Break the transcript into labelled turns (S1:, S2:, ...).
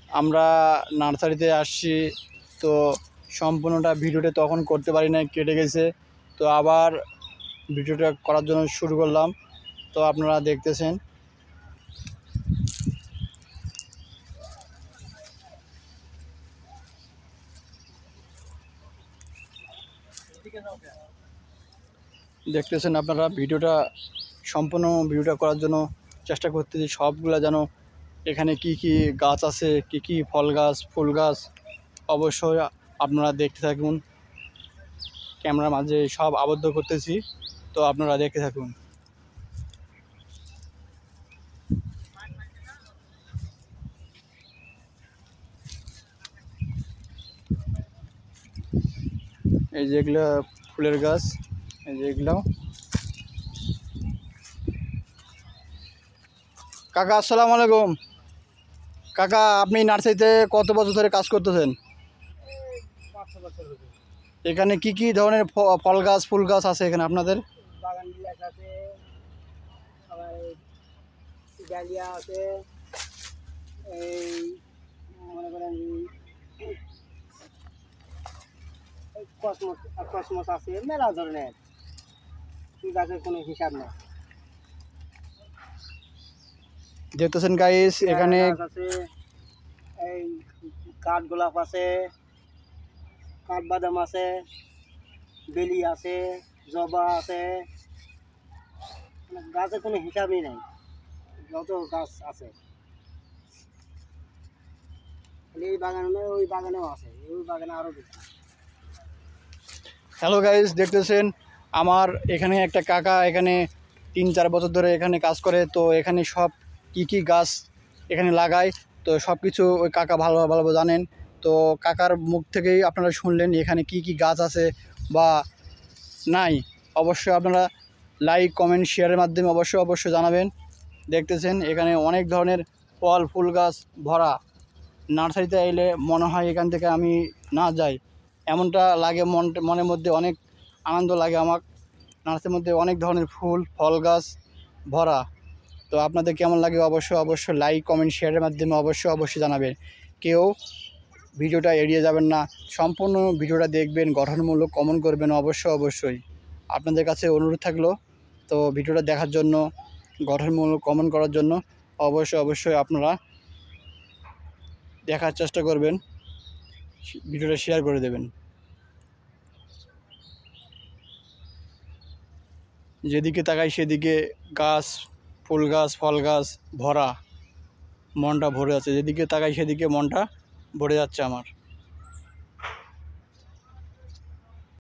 S1: আমরা নার্সারিতে আসছি, তো সম্পূর্ণটা ভিডিওটা তখন করতে পারি না, কেটে গেছে। তো আবার ভিডিওটা করার জন্য শুরু করলাম, তো আপনারা দেখতেছেন। আপনারা ভিডিওটা সম্পূর্ণ ভিডিওটা করার জন্য চেষ্টা করতেছি, সবগুলা যেন এখানে কি কি গাছ আছে, কি কি ফল গাছ, ফুল গাছ, অবশ্যই আপনারা দেখতে থাকুন। ক্যামেরার মাঝে সব আবদ্ধ করতেছি, তো আপনারা দেখতে থাকুন। এই যেগুলো ফুলের গাছ, এই যেগুলো। কাকা আসসালামু আলাইকুম। কাকা, আপনি নার্সারিতে কত বছর ধরে কাজ করতেছেন? এখানে কি কি ধরনের ফল গাছ, ফুল গাছ আছে এখানে আপনাদের?
S2: বাগান বিলাস আছে, আবার ডালিয়া আছে, এই মনে করেন কসমস আছে, মেলা ধরনের গাছের কোনো হিসাব নেই।
S1: দেখতেছেন গাইস, এখানে
S2: আছে, এই কাঠগোলাপ আছে, কাঠবাদাম আছে, বেলি আছে, জবা আছে, গাছের কোনো হিসাবই নাই, যত গাছ আছে। এই বাগানে, ওই বাগানেও আছে, ওই বাগানে আরও বেশি।
S1: হ্যালো গাইস, দেখতেছেন আমার এখানে একটা কাকা এখানে 3-4 বছর ধরে এখানে কাজ করে। তো এখানে সব কি কি গাছ এখানে লাগায়, তো সব কিছু ওই কাকা ভালোভাবে জানেন। তো কাকার মুখ থেকেই আপনারা শুনলেন এখানে কি কি গাছ আছে বা নাই। অবশ্যই আপনারা লাইক, কমেন্ট, শেয়ারের মাধ্যমে অবশ্যই জানাবেন। দেখতেছেন এখানে অনেক ধরনের ফল ফুল গাছ ভরা। নার্সারিতে এলে মনে হয় এখান থেকে আমি না যাই, এমনটা লাগে। মনের মধ্যে অনেক আনন্দ লাগে আমার। নার্সারির মধ্যে অনেক ধরনের ফুল ফল গাছ ভরা। তো আপনাদের কেমন লাগে অবশ্যই লাইক, কমেন্ট, শেয়ারের মাধ্যমে অবশ্যই জানাবেন। কেউ ভিডিওটা এড়িয়ে যাবেন না, সম্পূর্ণ ভিডিওটা দেখবেন, গঠনমূলক কমেন্ট করবেন অবশ্যই। আপনাদের কাছে অনুরোধ থাকলো, তো ভিডিওটা দেখার জন্য, গঠনমূলক কমেন্ট করার জন্য অবশ্যই আপনারা দেখার চেষ্টা করবেন, ভিডিওটা শেয়ার করে দেবেন। যেদিকে তাকাই সেদিকে গাছ, ফুল গাছ, ফল গাছ ভরা। মনটা ভরে আছে, যেদিকে তাকাই সেদিকে মনটা ভরে যাচ্ছে আমার।